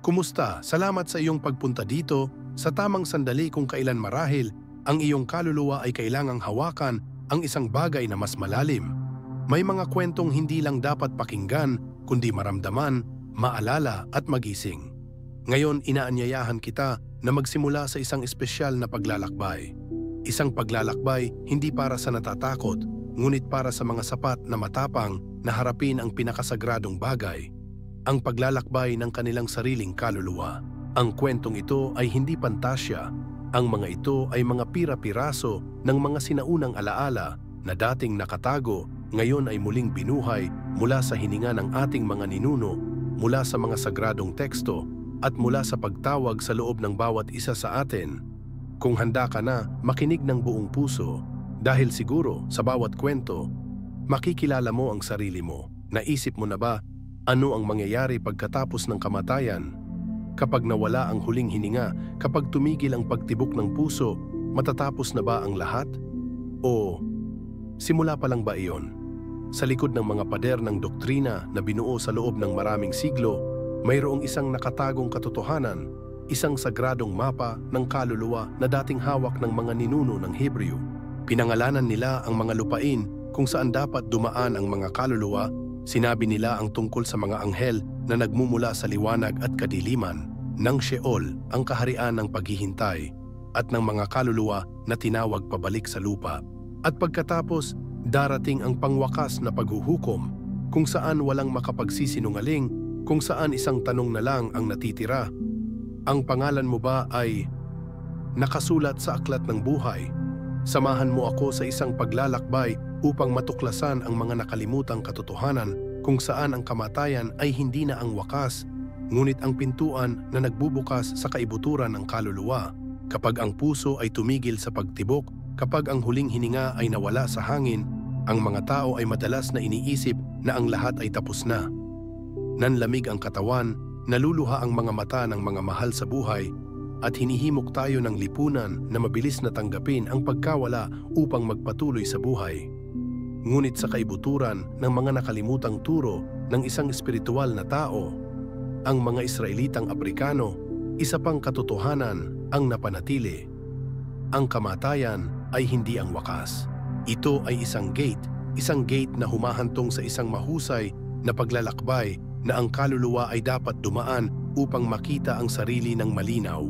Kumusta? Salamat sa iyong pagpunta dito sa tamang sandali kung kailan marahil ang iyong kaluluwa ay kailangang hawakan ang isang bagay na mas malalim. May mga kwentong hindi lang dapat pakinggan kundi maramdaman, maalala at magising. Ngayon inaanyayahan kita na magsimula sa isang espesyal na paglalakbay. Isang paglalakbay hindi para sa natatakot, ngunit para sa mga sapat na matapang na harapin ang pinakasagradong bagay. Ang paglalakbay ng kanilang sariling kaluluwa. Ang kwentong ito ay hindi pantasya. Ang mga ito ay mga pira-piraso ng mga sinaunang alaala na dating nakatago, ngayon ay muling binuhay mula sa hininga ng ating mga ninuno, mula sa mga sagradong teksto, at mula sa pagtawag sa loob ng bawat isa sa atin. Kung handa ka na, makinig ng buong puso, dahil siguro sa bawat kwento, makikilala mo ang sarili mo. Naisip mo na ba ano ang mangyayari pagkatapos ng kamatayan? Kapag nawala ang huling hininga, kapag tumigil ang pagtibok ng puso, matatapos na ba ang lahat? O simula pa lang ba iyon? Sa likod ng mga pader ng doktrina na binuo sa loob ng maraming siglo, mayroong isang nakatagong katotohanan, isang sagradong mapa ng kaluluwa na dating hawak ng mga ninuno ng Hebreo. Pinangalanan nila ang mga lupain kung saan dapat dumaan ang mga kaluluwa. Sinabi nila ang tungkol sa mga anghel na nagmumula sa liwanag at kadiliman, ng Sheol, ang kaharian ng paghihintay, at ng mga kaluluwa na tinawag pabalik sa lupa. At pagkatapos, darating ang pangwakas na paghuhukom, kung saan walang makapagsisinungaling, kung saan isang tanong na lang ang natitira. Ang pangalan mo ba ay nakasulat sa aklat ng buhay? Samahan mo ako sa isang paglalakbay upang matuklasan ang mga nakalimutang katotohanan kung saan ang kamatayan ay hindi na ang wakas, ngunit ang pintuan na nagbubukas sa kaibuturan ng kaluluwa. Kapag ang puso ay tumigil sa pagtibok, kapag ang huling hininga ay nawala sa hangin, ang mga tao ay madalas na iniisip na ang lahat ay tapos na. Nanlamig ang katawan, naluluha ang mga mata ng mga mahal sa buhay, at hinihimok tayo ng lipunan na mabilis na tanggapin ang pagkawala upang magpatuloy sa buhay. Ngunit sa kaibuturan ng mga nakalimutang turo ng isang espiritual na tao, ang mga Israelitang Aprikano, isa pang katotohanan ang napanatili. Ang kamatayan ay hindi ang wakas. Ito ay isang gate na humahantong sa isang mahusay na paglalakbay na ang kaluluwa ay dapat dumaan upang makita ang sarili ng malinaw.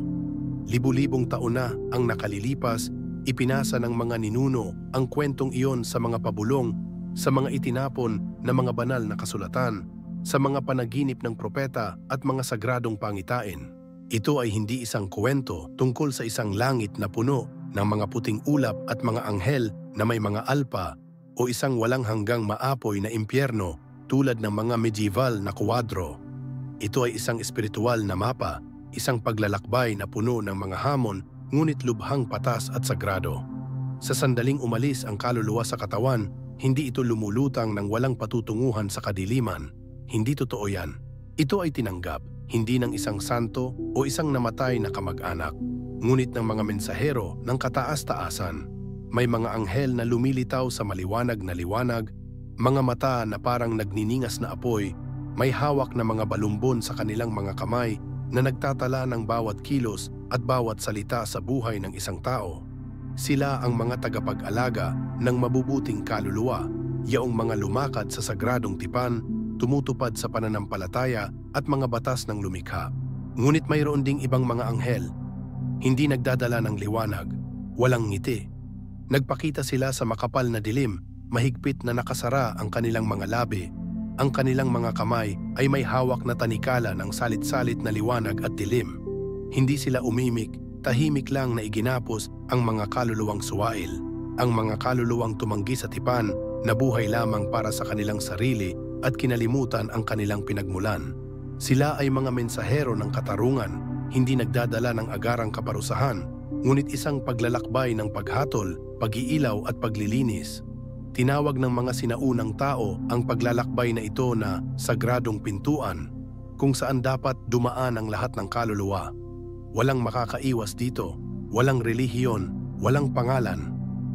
Libu-libong taon na ang nakalilipas, ipinasa ng mga ninuno ang kwentong iyon sa mga pabulong, sa mga itinapon na mga banal na kasulatan, sa mga panaginip ng propeta at mga sagradong pangitain. Ito ay hindi isang kwento tungkol sa isang langit na puno ng mga puting ulap at mga anghel na may mga alpa o isang walang hanggang maapoy na impyerno tulad ng mga medieval na kuwadro. Ito ay isang espiritual na mapa, isang paglalakbay na puno ng mga hamon ngunit lubhang patas at sagrado. Sa sandaling umalis ang kaluluwa sa katawan, hindi ito lumulutang ng walang patutunguhan sa kadiliman. Hindi totoo yan. Ito ay tinanggap, hindi ng isang santo o isang namatay na kamag-anak, ngunit ng mga mensahero ng kataas-taasan. May mga anghel na lumilitaw sa maliwanag na liwanag, mga mata na parang nagniningas na apoy, may hawak na mga balumbon sa kanilang mga kamay na nagtatala ng bawat kilos at bawat salita sa buhay ng isang tao. Sila ang mga tagapag-alaga ng mabubuting kaluluwa, yaong mga lumakad sa sagradong tipan, tumutupad sa pananampalataya at mga batas ng lumikha. Ngunit mayroon ding ibang mga anghel, hindi nagdadala ng liwanag, walang ngiti. Nagpakita sila sa makapal na dilim, mahigpit na nakasara ang kanilang mga labi. Ang kanilang mga kamay ay may hawak na tanikala ng salit-salit na liwanag at dilim. Hindi sila umimik, tahimik lang na iginapos ang mga kaluluwang suwail. Ang mga kaluluwang tumanggi sa tipan, nabuhay lamang para sa kanilang sarili at kinalimutan ang kanilang pinagmulan. Sila ay mga mensahero ng katarungan, hindi nagdadala ng agarang kaparusahan, ngunit isang paglalakbay ng paghatol, pag-iilaw at paglilinis. Tinawag ng mga sinaunang tao ang paglalakbay na ito na sagradong pintuan, kung saan dapat dumaan ang lahat ng kaluluwa. Walang makakaiwas dito, walang relihiyon, walang pangalan,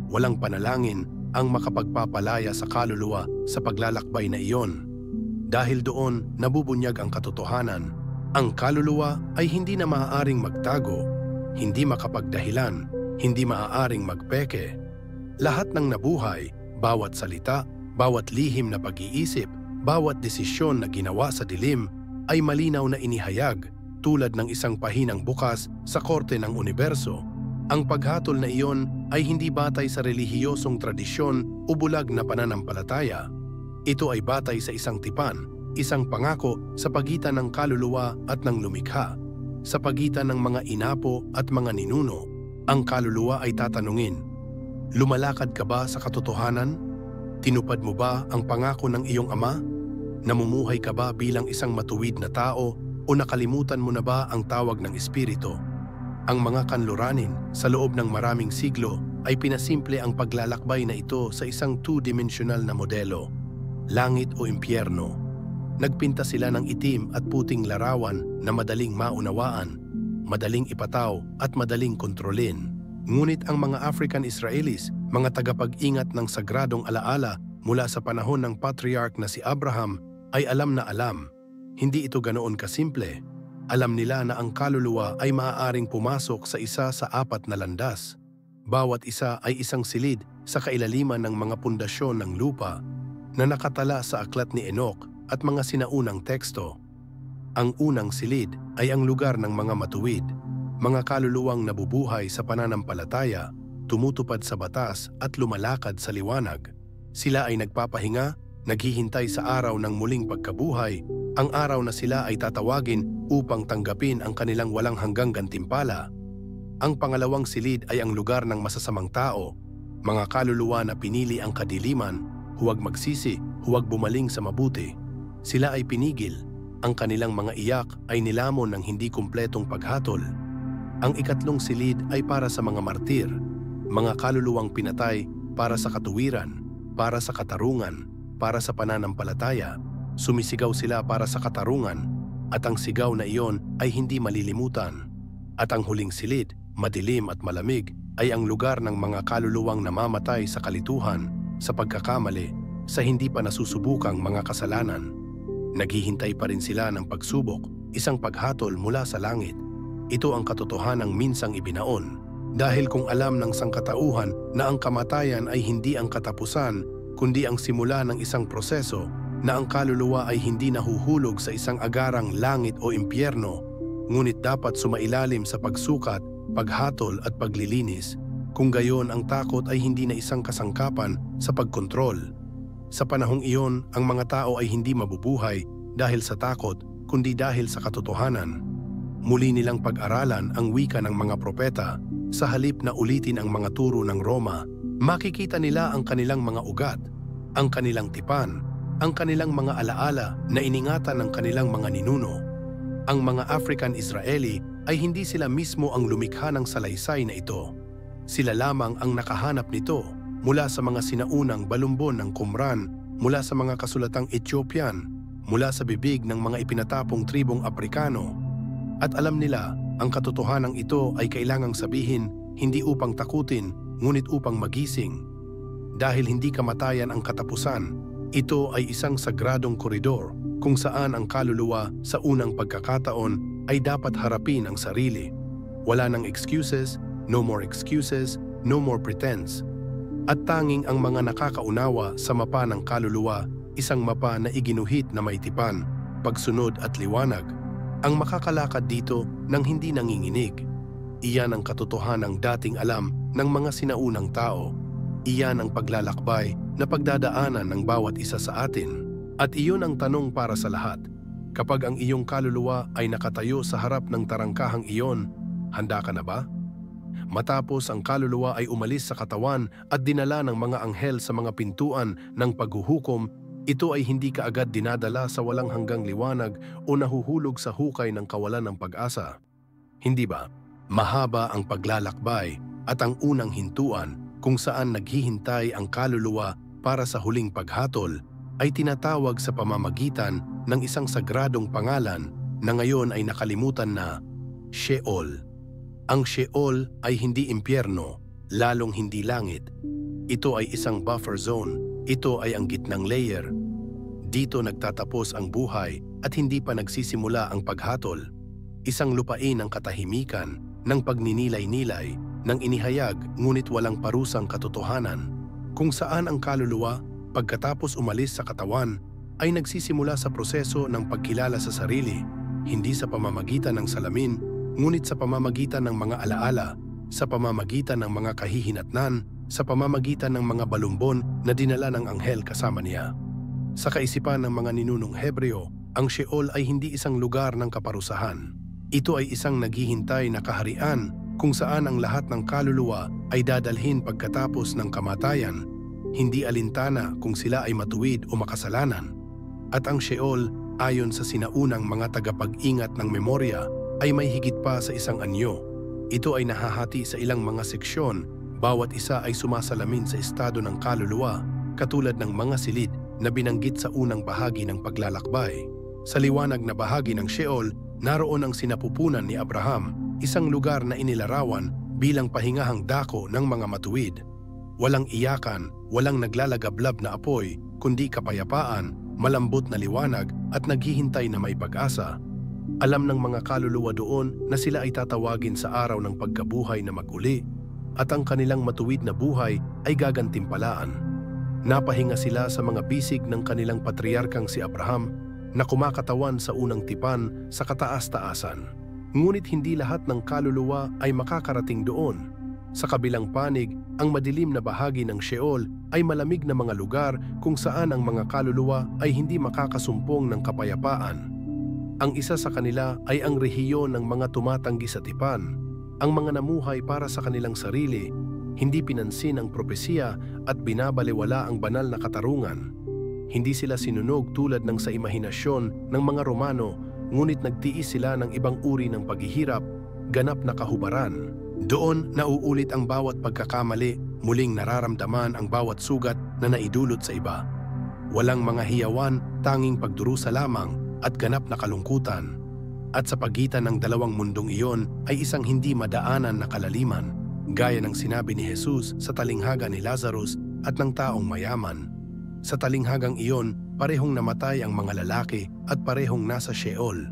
walang panalangin ang makapagpapalaya sa kaluluwa sa paglalakbay na iyon. Dahil doon nabubunyag ang katotohanan, Ang kaluluwa ay hindi na maaaring magtago, hindi makapagdahilan, hindi maaaring magpeke. Lahat ng nabuhay, bawat salita, bawat lihim na pag-iisip, bawat desisyon na ginawa sa dilim ay malinaw na inihayag tulad ng isang pahinang bukas sa korte ng universo. Ang paghatol na iyon ay hindi batay sa relihiyosong tradisyon o bulag na pananampalataya. Ito ay batay sa isang tipan, isang pangako sa pagitan ng kaluluwa at ng lumikha. Sa pagitan ng mga inapo at mga ninuno, ang kaluluwa ay tatanungin, lumalakad ka ba sa katotohanan? Tinupad mo ba ang pangako ng iyong ama? Namumuhay ka ba bilang isang matuwid na tao o nakalimutan mo na ba ang tawag ng espiritu? Ang mga kanluranin sa loob ng maraming siglo ay pinasimple ang paglalakbay na ito sa isang two-dimensional na modelo, langit o impyerno. Nagpinta sila ng itim at puting larawan na madaling maunawaan, madaling ipataw at madaling kontrolin. Ngunit ang mga African Israelis, mga tagapag-ingat ng sagradong alaala mula sa panahon ng patriarch na si Abraham, ay alam na alam. Hindi ito ganoon kasimple. Alam nila na ang kaluluwa ay maaaring pumasok sa isa sa apat na landas. Bawat isa ay isang silid sa kailaliman ng mga pundasyon ng lupa na nakatala sa aklat ni Enoch at mga sinaunang teksto. Ang unang silid ay ang lugar ng mga matuwid, mga kaluluwang nabubuhay sa pananampalataya, tumutupad sa batas at lumalakad sa liwanag. Sila ay nagpapahinga, naghihintay sa araw ng muling pagkabuhay, ang araw na sila ay tatawagin upang tanggapin ang kanilang walang hanggang gantimpala. Ang pangalawang silid ay ang lugar ng masasamang tao, mga kaluluwa na pinili ang kadiliman, huwag magsisi, huwag bumaling sa mabuti. Sila ay pinigil, ang kanilang mga iyak ay nilamon ng hindi kumpletong paghatol. Ang ikatlong silid ay para sa mga martir, mga kaluluwang pinatay para sa katuwiran, para sa katarungan, para sa pananampalataya. Sumisigaw sila para sa katarungan, at ang sigaw na iyon ay hindi malilimutan. At ang huling silid, madilim at malamig, ay ang lugar ng mga kaluluwang namamatay sa kalituhan, sa pagkakamali, sa hindi pa nasusubukang mga kasalanan. Naghihintay pa rin sila ng pagsubok, isang paghatol mula sa langit. Ito ang katotohanang minsang ibinaon. Dahil kung alam ng sangkatauhan na ang kamatayan ay hindi ang katapusan, kundi ang simula ng isang proseso, na ang kaluluwa ay hindi nahuhulog sa isang agarang langit o impyerno, ngunit dapat sumailalim sa pagsukat, paghatol at paglilinis, kung gayon ang takot ay hindi na isang kasangkapan sa pagkontrol. Sa panahong iyon, ang mga tao ay hindi mabubuhay dahil sa takot, kundi dahil sa katotohanan. Muli nilang pag-aralan ang wika ng mga propeta, sa halip na ulitin ang mga turo ng Roma, makikita nila ang kanilang mga ugat, ang kanilang tipan, ang kanilang mga alaala na iningatan ng kanilang mga ninuno. Ang mga African Israeli ay hindi sila mismo ang lumikha ng salaysay na ito. Sila lamang ang nakahanap nito mula sa mga sinaunang balumbon ng Qumran, mula sa mga kasulatang Ethiopian, mula sa bibig ng mga ipinatapong tribong Aprikano. At alam nila, ang katotohanang ito ay kailangang sabihin hindi upang takutin, ngunit upang magising. Dahil hindi kamatayan ang katapusan, ito ay isang sagradong koridor kung saan ang kaluluwa sa unang pagkakataon ay dapat harapin ang sarili. Wala nang excuses, no more pretense. At tanging ang mga nakakaunawa sa mapa ng kaluluwa, isang mapa na iginuhit na may tipan, pagsunod at liwanag, ang makakalakad dito nang hindi nanginginig. Iyan ang katotohanang dating alam ng mga sinaunang tao. Iyan ang paglalakbay na pagdadaanan ng bawat isa sa atin. At iyon ang tanong para sa lahat. Kapag ang iyong kaluluwa ay nakatayo sa harap ng tarangkahang iyon, handa ka na ba? Matapos ang kaluluwa ay umalis sa katawan at dinala ng mga anghel sa mga pintuan ng paghuhukom, ito ay hindi kaagad dinadala sa walang hanggang liwanag o nahuhulog sa hukay ng kawalan ng pag-asa. Hindi ba? Mahaba ang paglalakbay at ang unang hintuan kung saan naghihintay ang kaluluwa para sa huling paghatol ay tinatawag sa pamamagitan ng isang sagradong pangalan na ngayon ay nakalimutan na Sheol. Ang Sheol ay hindi impyerno, lalong hindi langit. Ito ay isang buffer zone. Ito ay ang gitnang layer. Dito nagtatapos ang buhay at hindi pa nagsisimula ang paghatol. Isang lupain ng katahimikan, ng pagninilay-nilay, ng inihayag ngunit walang parusang katotohanan, kung saan ang kaluluwa, pagkatapos umalis sa katawan, ay nagsisimula sa proseso ng pagkilala sa sarili, hindi sa pamamagitan ng salamin, ngunit sa pamamagitan ng mga alaala, sa pamamagitan ng mga kahihinatnan, sa pamamagitan ng mga balumbon na dinala ng anghel kasama niya. Sa kaisipan ng mga ninunong Hebreo, ang Sheol ay hindi isang lugar ng kaparusahan. Ito ay isang naghihintay na kaharian kung saan ang lahat ng kaluluwa ay dadalhin pagkatapos ng kamatayan, hindi alintana kung sila ay matuwid o makasalanan. At ang Sheol, ayon sa sinaunang mga tagapag-ingat ng memorya, ay may higit pa sa isang anyo. Ito ay nahahati sa ilang mga seksyon, bawat isa ay sumasalamin sa estado ng kaluluwa, katulad ng mga silid na binanggit sa unang bahagi ng paglalakbay. Sa liwanag na bahagi ng Sheol, naroon ang sinapupunan ni Abraham, isang lugar na inilarawan bilang pahingahang dako ng mga matuwid. Walang iyakan, walang naglalagablab na apoy, kundi kapayapaan, malambot na liwanag at naghihintay na may pag-asa. Alam ng mga kaluluwa doon na sila ay tatawagin sa araw ng pagkabuhay na mag-uli at ang kanilang matuwid na buhay ay gagantimpalaan. Napahinga sila sa mga bisig ng kanilang patriarkang si Abraham na kumakatawan sa unang tipan sa kataas-taasan. Ngunit hindi lahat ng kaluluwa ay makakarating doon. Sa kabilang panig, ang madilim na bahagi ng Sheol ay malamig na mga lugar kung saan ang mga kaluluwa ay hindi makakasumpong ng kapayapaan. Ang isa sa kanila ay ang rehiyon ng mga tumatanggi sa tipan, ang mga namuhay para sa kanilang sarili, hindi pinansin ang propesiya at binabalewala ang banal na katarungan. Hindi sila sinunog tulad ng sa imahinasyon ng mga Romano, ngunit nagtiis sila ng ibang uri ng paghihirap, ganap na kahubaran. Doon nauulit ang bawat pagkakamali, muling nararamdaman ang bawat sugat na naidulot sa iba. Walang mga hiyawan, tanging pagdurusa lamang at ganap na kalungkutan. At sa pagitan ng dalawang mundong iyon ay isang hindi madaanan na kalaliman, gaya ng sinabi ni Jesus sa talinghaga ni Lazarus at ng taong mayaman. Sa talinghagang iyon, parehong namatay ang mga lalaki at parehong nasa Sheol.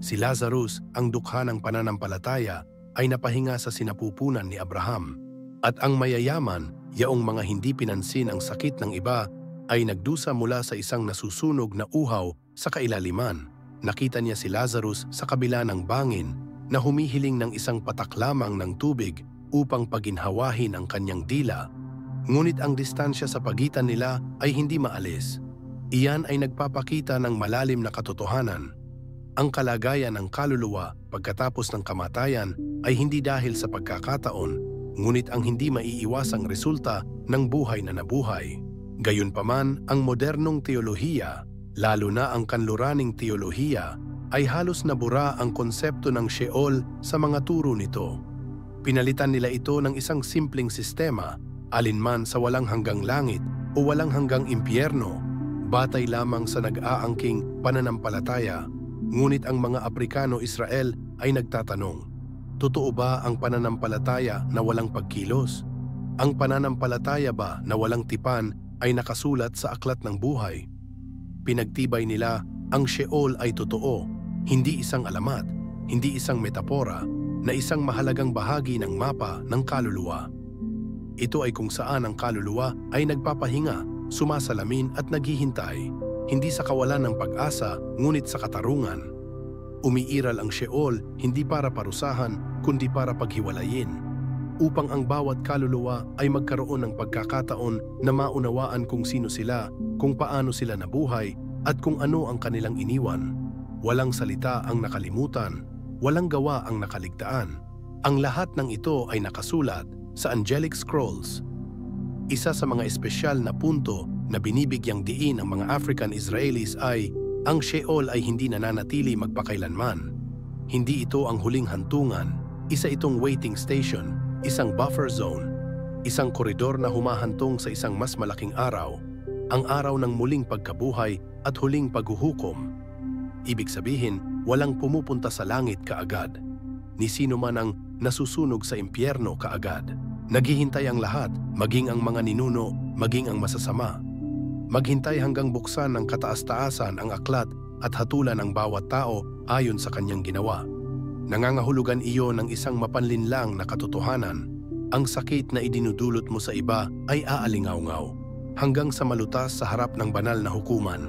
Si Lazarus, ang dukha ng pananampalataya, ay napahinga sa sinapupunan ni Abraham. At ang mayayaman, yaong mga hindi pinansin ang sakit ng iba, ay nagdusa mula sa isang nasusunog na uhaw sa kailaliman. Nakita niya si Lazarus sa kabila ng bangin na humihiling ng isang patak lamang ng tubig upang paginhawahin ang kanyang dila. Ngunit ang distansya sa pagitan nila ay hindi maalis. Iyan ay nagpapakita ng malalim na katotohanan. Ang kalagayan ng kaluluwa pagkatapos ng kamatayan ay hindi dahil sa pagkakataon, ngunit ang hindi maiiwasang resulta ng buhay na nabuhay. Gayunpaman, ang modernong teolohiya, lalo na ang kanluraning teolohiya, ay halos nabura ang konsepto ng Sheol sa mga turo nito. Pinalitan nila ito ng isang simpleng sistema, alinman sa walang hanggang langit o walang hanggang impyerno, batay lamang sa nag-aangking pananampalataya. Ngunit ang mga Aprikano-Israel ay nagtatanong, totoo ba ang pananampalataya na walang pagkilos? Ang pananampalataya ba na walang tipan ay nakasulat sa aklat ng buhay? Pinagtibay nila, ang Sheol ay totoo, hindi isang alamat, hindi isang metapora, na isang mahalagang bahagi ng mapa ng kaluluwa. Ito ay kung saan ang kaluluwa ay nagpapahinga, sumasalamin at naghihintay, hindi sa kawalan ng pag-asa, ngunit sa katarungan. Umiiral ang Sheol hindi para parusahan, kundi para paghiwalayin, upang ang bawat kaluluwa ay magkaroon ng pagkakataon na maunawaan kung sino sila, kung paano sila nabuhay, at kung ano ang kanilang iniwan. Walang salita ang nakalimutan, walang gawa ang nakaligtaan. Ang lahat ng ito ay nakasulat sa Angelic Scrolls. Isa sa mga espesyal na punto na binibigyang diin ng mga African Israelis ay ang Sheol ay hindi nananatili magpakailanman. Hindi ito ang huling hantungan, isa itong waiting station, isang buffer zone, isang koridor na humahantong sa isang mas malaking araw, ang araw ng muling pagkabuhay at huling paghuhukom. Ibig sabihin, walang pumupunta sa langit kaagad, ni sino man ang nasusunog sa impyerno kaagad. Naghihintay ang lahat, maging ang mga ninuno, maging ang masasama. Maghintay hanggang buksan ng kataas-taasan ang aklat at hatulan ang bawat tao ayon sa kanyang ginawa. Nangangahulugan iyon ng isang mapanlinlang na katotohanan. Ang sakit na idinudulot mo sa iba ay aalingaw-ngaw hanggang sa malutas sa harap ng banal na hukuman.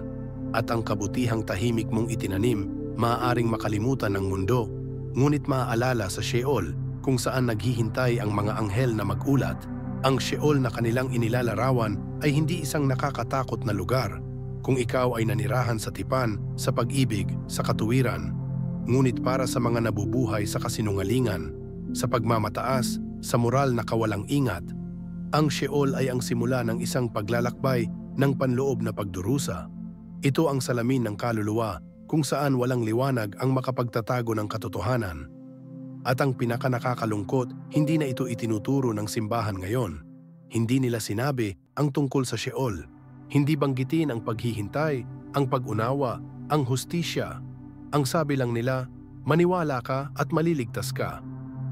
At ang kabutihang tahimik mong itinanim, maaaring makalimutan ng mundo, ngunit maaalala sa Sheol kung saan naghihintay ang mga anghel na magulat. Ang Sheol na kanilang inilalarawan ay hindi isang nakakatakot na lugar kung ikaw ay nanirahan sa tipan, sa pag-ibig, sa katuwiran, ngunit para sa mga nabubuhay sa kasinungalingan, sa pagmamataas, sa moral na kawalang ingat. Ang Sheol ay ang simula ng isang paglalakbay ng panloob na pagdurusa. Ito ang salamin ng kaluluwa kung saan walang liwanag ang makapagtatago ng katotohanan. At ang pinakanakakalungkot, hindi na ito itinuturo ng simbahan ngayon. Hindi nila sinabi ang tungkol sa Sheol. Hindi banggitin ang paghihintay, ang pag-unawa, ang hustisya. Ang sabi lang nila, maniwala ka at maliligtas ka.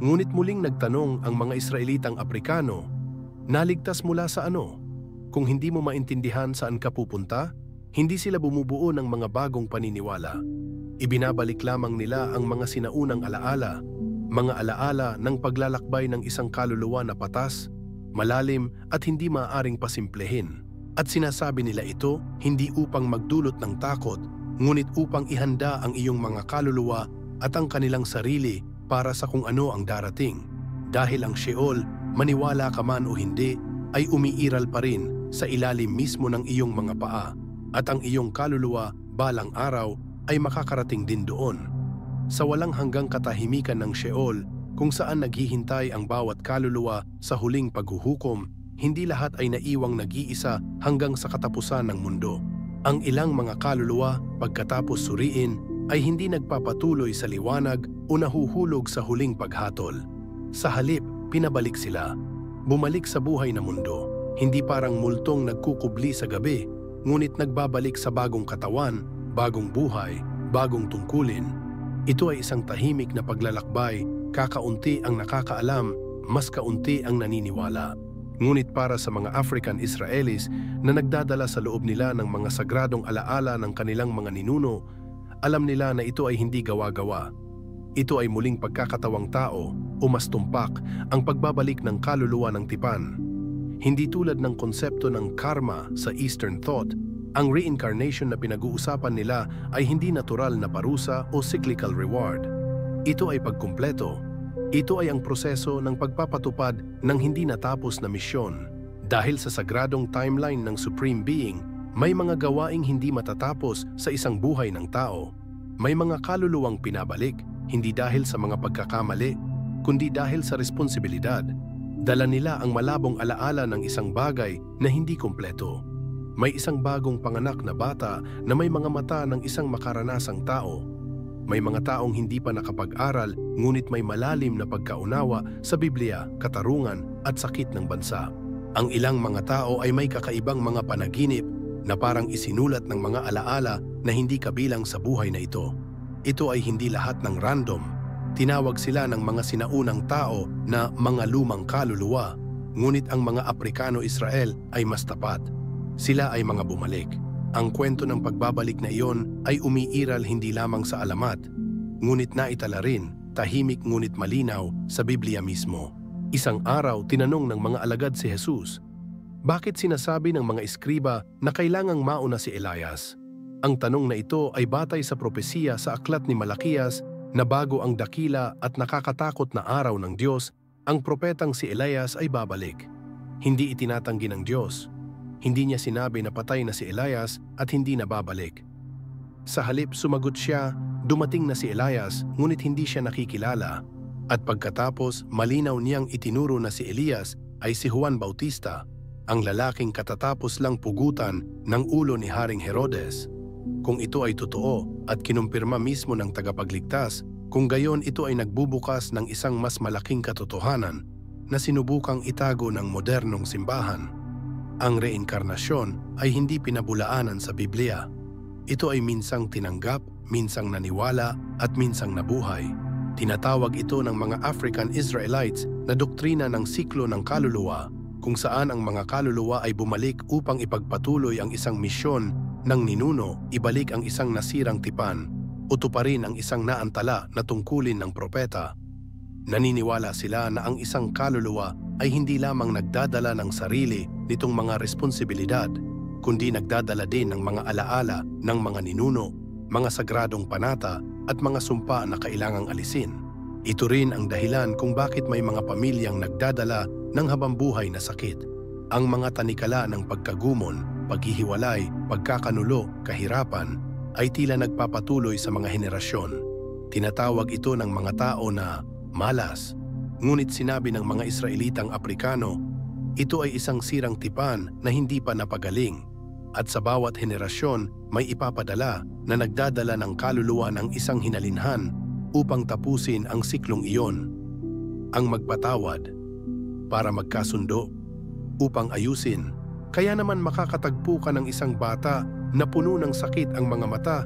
Ngunit muling nagtanong ang mga Israelitang Aprikano, naligtas mula sa ano? Kung hindi mo maintindihan saan ka pupunta, hindi sila bumubuo ng mga bagong paniniwala. Ibinabalik lamang nila ang mga sinaunang alaala, mga alaala ng paglalakbay ng isang kaluluwa na patas, malalim at hindi maaaring pasimplehin. At sinasabi nila ito hindi upang magdulot ng takot, ngunit upang ihanda ang iyong mga kaluluwa at ang kanilang sarili para sa kung ano ang darating. Dahil ang Sheol, maniwala ka man o hindi, ay umiiral pa rin sa ilalim mismo ng iyong mga paa, at ang iyong kaluluwa balang araw ay makakarating din doon. Sa walang hanggang katahimikan ng Sheol, kung saan naghihintay ang bawat kaluluwa sa huling paghuhukom, hindi lahat ay naiwang nag-iisa hanggang sa katapusan ng mundo. Ang ilang mga kaluluwa, pagkatapos suriin, ay hindi nagpapatuloy sa liwanag o nahuhulog sa huling paghatol. Sa halip, pinabalik sila. Bumalik sa buhay na mundo, hindi parang multong nagkukubli sa gabi, ngunit nagbabalik sa bagong katawan, bagong buhay, bagong tungkulin. Ito ay isang tahimik na paglalakbay, kakaunti ang nakakaalam, mas kaunti ang naniniwala. Ngunit para sa mga African Israelis na nagdadala sa loob nila ng mga sagradong alaala ng kanilang mga ninuno, alam nila na ito ay hindi gawa-gawa. Ito ay muling pagkakatawang tao o mas tumpak ang pagbabalik ng kaluluwa ng tipan. Hindi tulad ng konsepto ng karma sa Eastern thought, ang reincarnation na pinag-uusapan nila ay hindi natural na parusa o cyclical reward. Ito ay pagkumpleto. Ito ay ang proseso ng pagpapatupad ng hindi natapos na misyon. Dahil sa sagradong timeline ng Supreme Being, may mga gawaing hindi matatapos sa isang buhay ng tao. May mga kaluluwang pinabalik, hindi dahil sa mga pagkakamali, kundi dahil sa responsibilidad. Dala nila ang malabong alaala ng isang bagay na hindi kumpleto. May isang bagong panganak na bata na may mga mata ng isang makaranasang tao. May mga taong hindi pa nakapag-aral ngunit may malalim na pagkaunawa sa Biblia, katarungan at sakit ng bansa. Ang ilang mga tao ay may kakaibang mga panaginip na parang isinulat ng mga alaala na hindi kabilang sa buhay na ito. Ito ay hindi lahat ng random. Tinawag sila ng mga sinaunang tao na mga lumang kaluluwa, ngunit ang mga Aprikano-Israel ay mas tapat. Sila ay mga bumalik. Ang kwento ng pagbabalik na iyon ay umiiral hindi lamang sa alamat, ngunit naitala rin, tahimik ngunit malinaw, sa Biblia mismo. Isang araw, tinanong ng mga alagad si Jesus, bakit sinasabi ng mga eskriba na kailangang mauna si Elias? Ang tanong na ito ay batay sa propesiya sa aklat ni Malakias na bago ang dakila at nakakatakot na araw ng Diyos, ang propetang si Elias ay babalik. Hindi itinatanggi ng Diyos. Hindi niya sinabi na patay na si Elias at hindi na babalik. Sa halip sumagot siya, dumating na si Elias ngunit hindi siya nakikilala. At pagkatapos malinaw niyang itinuro na si Elias ay si Juan Bautista, ang lalaking katatapos lang pugutan ng ulo ni Haring Herodes. Kung ito ay totoo at kinumpirma mismo ng tagapagligtas, kung gayon ito ay nagbubukas ng isang mas malaking katotohanan na sinubukang itago ng modernong simbahan. Ang reinkarnasyon ay hindi pinabulaanan sa Biblia. Ito ay minsang tinanggap, minsang naniwala at minsang nabuhay. Tinatawag ito ng mga African Israelites na doktrina ng siklo ng kaluluwa, kung saan ang mga kaluluwa ay bumalik upang ipagpatuloy ang isang misyon ng ninuno, ibalik ang isang nasirang tipan, o tuparin ang isang naantala na tungkulin ng propeta. Naniniwala sila na ang isang kaluluwa ay hindi lamang nagdadala ng sarili nitong mga responsibilidad, kundi nagdadala din ng mga alaala ng mga ninuno, mga sagradong panata at mga sumpa na kailangang alisin. Ito rin ang dahilan kung bakit may mga pamilyang nagdadala ng habambuhay na sakit. Ang mga tanikala ng pagkagumon, paghihiwalay, pagkakanulo, kahirapan ay tila nagpapatuloy sa mga henerasyon. Tinatawag ito ng mga tao na malas. Ngunit sinabi ng mga Israelitang Aprikano, ito ay isang sirang tipan na hindi pa napagaling. At sa bawat henerasyon may ipapadala na nagdadala ng kaluluwa ng isang hinalinhan upang tapusin ang siklong iyon. Ang magpatawad para magkasundo, upang ayusin. Kaya naman makakatagpo ka ng isang bata na puno ng sakit ang mga mata,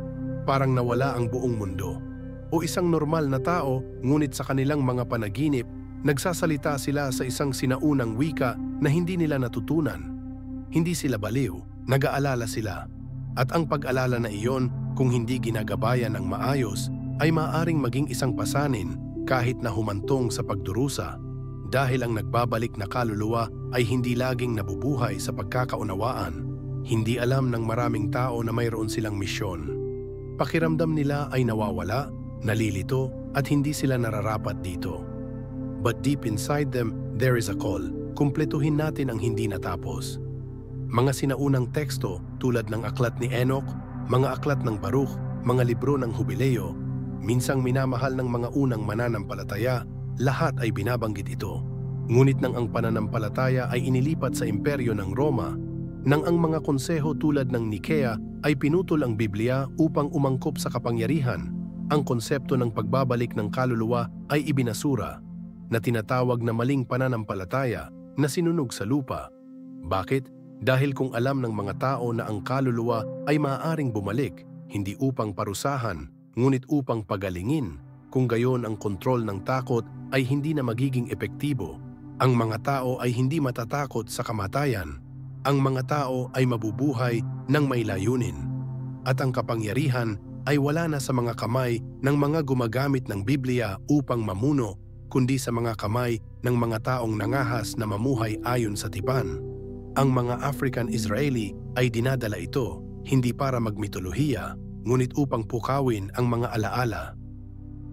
parang nawala ang buong mundo. O isang normal na tao, ngunit sa kanilang mga panaginip, nagsasalita sila sa isang sinaunang wika na hindi nila natutunan. Hindi sila baliw, nag-aalala sila. At ang pag-alala na iyon, kung hindi ginagabayan ng maayos, ay maaaring maging isang pasanin kahit na humantong sa pagdurusa. Dahil ang nagbabalik na kaluluwa ay hindi laging nabubuhay sa pagkakaunawaan. Hindi alam ng maraming tao na mayroon silang misyon. Pakiramdam nila ay nawawala, nalilito at hindi sila nararapat dito. But deep inside them, there is a call. Kumpletuhin natin ang hindi natapos. Mga sinaunang teksto tulad ng aklat ni Enoch, mga aklat ng Baruch, mga libro ng Jubileo, minsang minamahal ng mga unang mananampalataya, lahat ay binabanggit ito. Ngunit nang ang pananampalataya ay inilipat sa imperyo ng Roma, nang ang mga konseho tulad ng Nikea ay pinutol ang Biblia upang umangkop sa kapangyarihan, ang konsepto ng pagbabalik ng kaluluwa ay ibinasura, na tinatawag na maling pananampalataya na sinunog sa lupa. Bakit? Dahil kung alam ng mga tao na ang kaluluwa ay maaaring bumalik, hindi upang parusahan, ngunit upang pagalingin, kung gayon ang kontrol ng takot ay hindi na magiging epektibo. Ang mga tao ay hindi matatakot sa kamatayan. Ang mga tao ay mabubuhay ng may layunin. At ang kapangyarihan ay wala na sa mga kamay ng mga gumagamit ng Biblia upang mamuno, kundi sa mga kamay ng mga taong nangahas na mamuhay ayon sa tipan. Ang mga African-Israeli ay dinadala ito, hindi para magmitolohiya, ngunit upang pukawin ang mga alaala.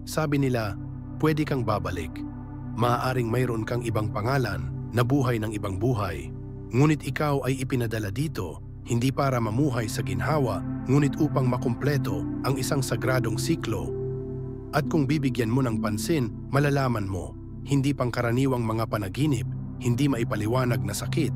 Sabi nila, pwede kang babalik. Maaaring mayroon kang ibang pangalan na buhay ng ibang buhay. Ngunit ikaw ay ipinadala dito, hindi para mamuhay sa ginhawa, ngunit upang makumpleto ang isang sagradong siklo. At kung bibigyan mo ng pansin, malalaman mo, hindi pangkaraniwang mga panaginip, hindi maipaliwanag na sakit,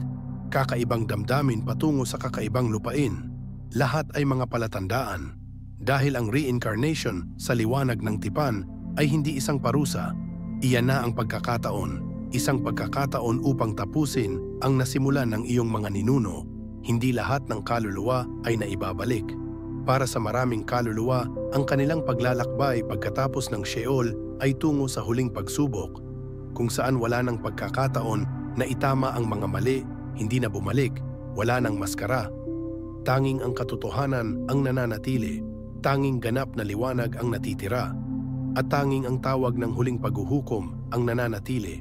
kakaibang damdamin patungo sa kakaibang lupain. Lahat ay mga palatandaan. Dahil ang reincarnation sa liwanag ng tipan ay hindi isang parusa, iyan na ang pagkakataon, isang pagkakataon upang tapusin ang nasimulan ng iyong mga ninuno. Hindi lahat ng kaluluwa ay naibabalik. Para sa maraming kaluluwa, ang kanilang paglalakbay pagkatapos ng Sheol ay tungo sa huling pagsubok, kung saan wala ng pagkakataon na itama ang mga mali, hindi na bumalik, wala ng maskara. Tanging ang katotohanan ang nananatili. Tanging ganap na liwanag ang natitira, at tanging ang tawag ng huling paghuhukom ang nananatili.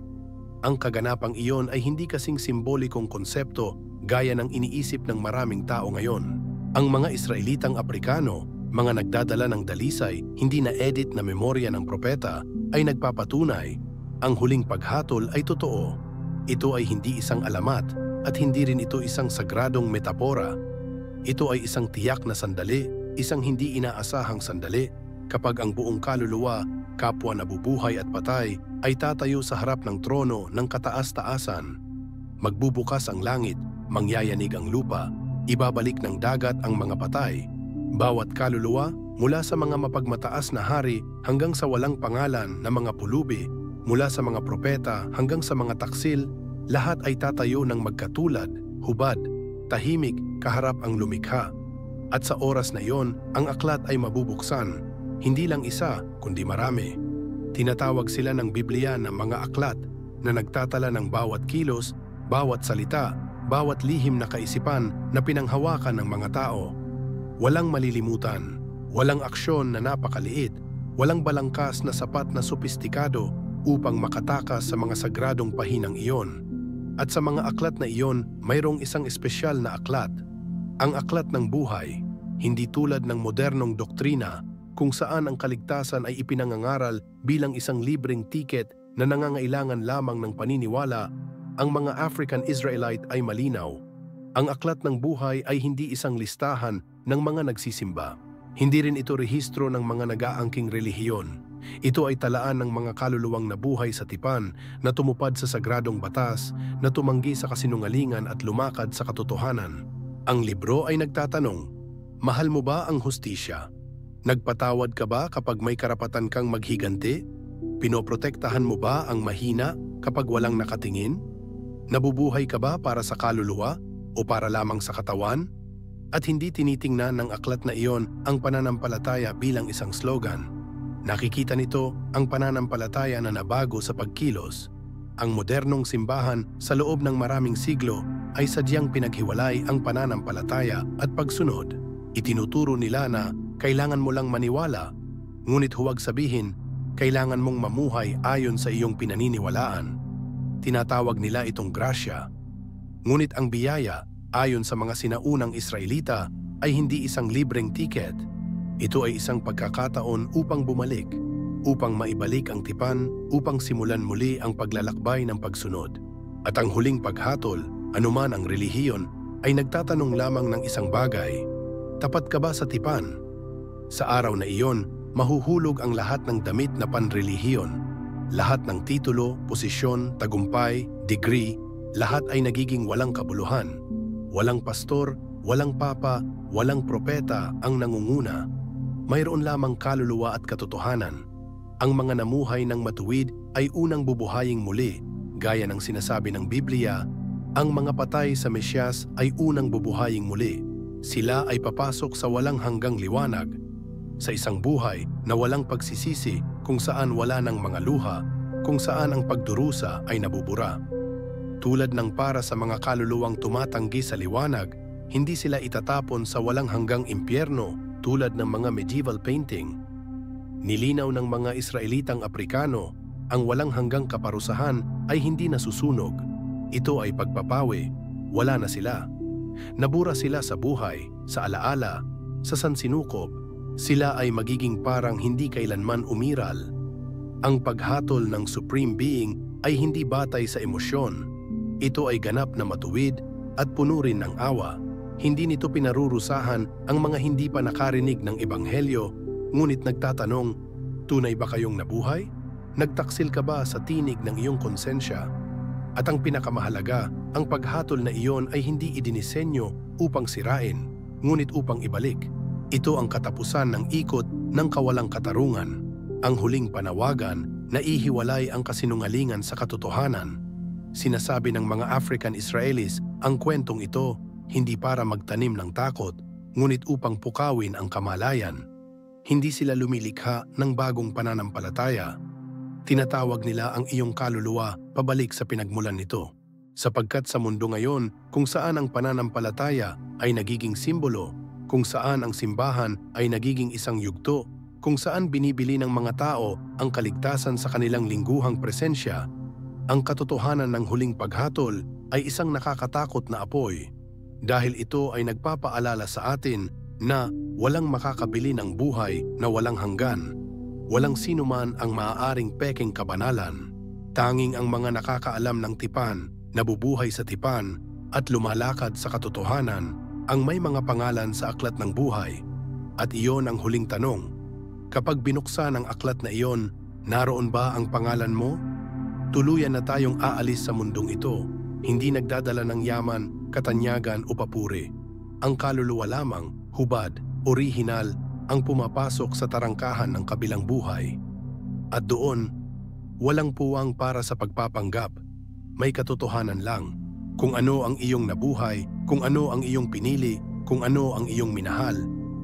Ang kaganapang iyon ay hindi kasing simbolikong konsepto gaya ng iniisip ng maraming tao ngayon. Ang mga Israelitang Aprikano, mga nagdadala ng dalisay, hindi na edit na memorya ng propeta, ay nagpapatunay, ang huling paghatol ay totoo. Ito ay hindi isang alamat at hindi rin ito isang sagradong metapora. Ito ay isang tiyak na sandali, isang hindi inaasahang sandali, kapag ang buong kaluluwa, kapwa nabubuhay at patay, ay tatayo sa harap ng trono ng kataas-taasan. Magbubukas ang langit, mangyayanig ang lupa, ibabalik ng dagat ang mga patay. Bawat kaluluwa, mula sa mga mapagmataas na hari hanggang sa walang pangalan na mga pulubi, mula sa mga propeta hanggang sa mga taksil, lahat ay tatayo ng magkatulad, hubad, tahimik, kaharap ang lumikha. At sa oras na iyon, ang aklat ay mabubuksan, hindi lang isa, kundi marami. Tinatawag sila ng Biblia na mga aklat na nagtatala ng bawat kilos, bawat salita, bawat lihim na kaisipan na pinanghawakan ng mga tao. Walang malilimutan, walang aksyon na napakaliit, walang balangkas na sapat na sopistikado upang makatakas sa mga sagradong pahinang iyon. At sa mga aklat na iyon, mayroong isang espesyal na aklat, ang aklat ng buhay, hindi tulad ng modernong doktrina kung saan ang kaligtasan ay ipinangangaral bilang isang libreng tiket na nangangailangan lamang ng paniniwala. Ang mga African Israelite ay malinaw. Ang aklat ng buhay ay hindi isang listahan ng mga nagsisimba. Hindi rin ito rehistro ng mga nag-aangking relihiyon. Ito ay talaan ng mga kaluluwang nabuhay sa tipan na tumupad sa sagradong batas, na tumanggi sa kasinungalingan at lumakad sa katotohanan. Ang libro ay nagtatanong, mahal mo ba ang hustisya? Nagpatawad ka ba kapag may karapatan kang maghiganti? Pinoprotektahan mo ba ang mahina kapag walang nakatingin? Nabubuhay ka ba para sa kaluluwa o para lamang sa katawan? At hindi tinitingnan ng aklat na iyon ang pananampalataya bilang isang slogan. Nakikita nito ang pananampalataya na nabago sa pagkilos. Ang modernong simbahan sa loob ng maraming siglo ay sadyang pinaghiwalay ang pananampalataya at pagsunod. Itinuturo nila na kailangan mo lang maniwala, ngunit huwag sabihin, kailangan mong mamuhay ayon sa iyong pinaniniwalaan. Tinatawag nila itong grasya. Ngunit ang biyaya, ayon sa mga sinaunang Israelita, ay hindi isang libreng tiket. Ito ay isang pagkakataon upang bumalik, upang maibalik ang tipan, upang simulan muli ang paglalakbay ng pagsunod. At ang huling paghatol, anuman ang relihiyon, ay nagtatanong lamang ng isang bagay. Tapat ka ba sa tipan? Sa araw na iyon, mahuhulog ang lahat ng damit na panrelihiyon. Lahat ng titulo, posisyon, tagumpay, degree, lahat ay nagiging walang kabuluhan. Walang pastor, walang papa, walang propeta ang nangunguna. Mayroon lamang kaluluwa at katotohanan. Ang mga namuhay ng matuwid ay unang bubuhaying muli. Gaya ng sinasabi ng Biblia, ang mga patay sa Mesyas ay unang bubuhaying muli. Sila ay papasok sa walang hanggang liwanag, sa isang buhay na walang pagsisisi kung saan wala ng mga luha, kung saan ang pagdurusa ay nabubura. Tulad ng para sa mga kaluluwang tumatanggi sa liwanag, hindi sila itatapon sa walang hanggang impyerno tulad ng mga medieval painting. Nilinaw ng mga Israelitang Aprikano, ang walang hanggang kaparusahan ay hindi nasusunog. Ito ay pagpapawi, wala na sila. Nabura sila sa buhay, sa alaala, sa sansinukob. Sila ay magiging parang hindi kailanman umiral. Ang paghatol ng Supreme Being ay hindi batay sa emosyon. Ito ay ganap na matuwid at puno rin ng awa. Hindi nito pinarurusahan ang mga hindi pa nakarinig ng Ebanghelyo, ngunit nagtatanong, tunay ba kayong nabuhay? Nagtaksil ka ba sa tinig ng iyong konsensya? At ang pinakamahalaga, ang paghatol na iyon ay hindi idinisenyo upang sirain, ngunit upang ibalik. Ito ang katapusan ng ikot ng kawalang katarungan, ang huling panawagan na ihiwalay ang kasinungalingan sa katotohanan. Sinasabi ng mga African Israelis ang kwentong ito hindi para magtanim ng takot, ngunit upang pukawin ang kamalayan. Hindi sila lumilikha ng bagong pananampalataya. Tinatawag nila ang iyong kaluluwa pabalik sa pinagmulan nito. Sapagkat sa mundo ngayon, kung saan ang pananampalataya ay nagiging simbolo, kung saan ang simbahan ay nagiging isang yugto, kung saan binibili ng mga tao ang kaligtasan sa kanilang lingguhang presensya, ang katotohanan ng huling paghatol ay isang nakakatakot na apoy, dahil ito ay nagpapaalala sa atin na walang makakabili ng buhay na walang hanggan. Walang sino man ang maaaring pekeng kabanalan. Tanging ang mga nakakaalam ng tipan, nabubuhay sa tipan, at lumalakad sa katotohanan, ang may mga pangalan sa aklat ng buhay. At iyon ang huling tanong. Kapag binuksan ang aklat na iyon, naroon ba ang pangalan mo? Tuluyan na tayong aalis sa mundong ito, hindi nagdadala ng yaman, katanyagan o papuri. Ang kaluluwa lamang, hubad, orihinal, ang pumapasok sa tarangkahan ng kabilang buhay. At doon, walang puwang para sa pagpapanggap. May katotohanan lang. Kung ano ang iyong nabuhay, kung ano ang iyong pinili, kung ano ang iyong minahal,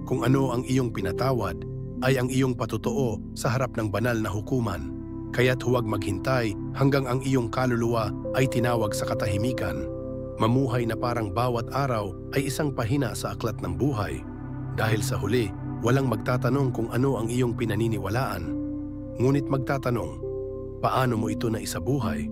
kung ano ang iyong pinatawad, ay ang iyong patotoo sa harap ng banal na hukuman. Kaya't huwag maghintay hanggang ang iyong kaluluwa ay tinawag sa katahimikan. Mamuhay na parang bawat araw ay isang pahina sa aklat ng buhay. Dahil sa huli, walang magtatanong kung ano ang iyong pinaniniwalaan. Ngunit magtatanong, paano mo ito naisabuhay?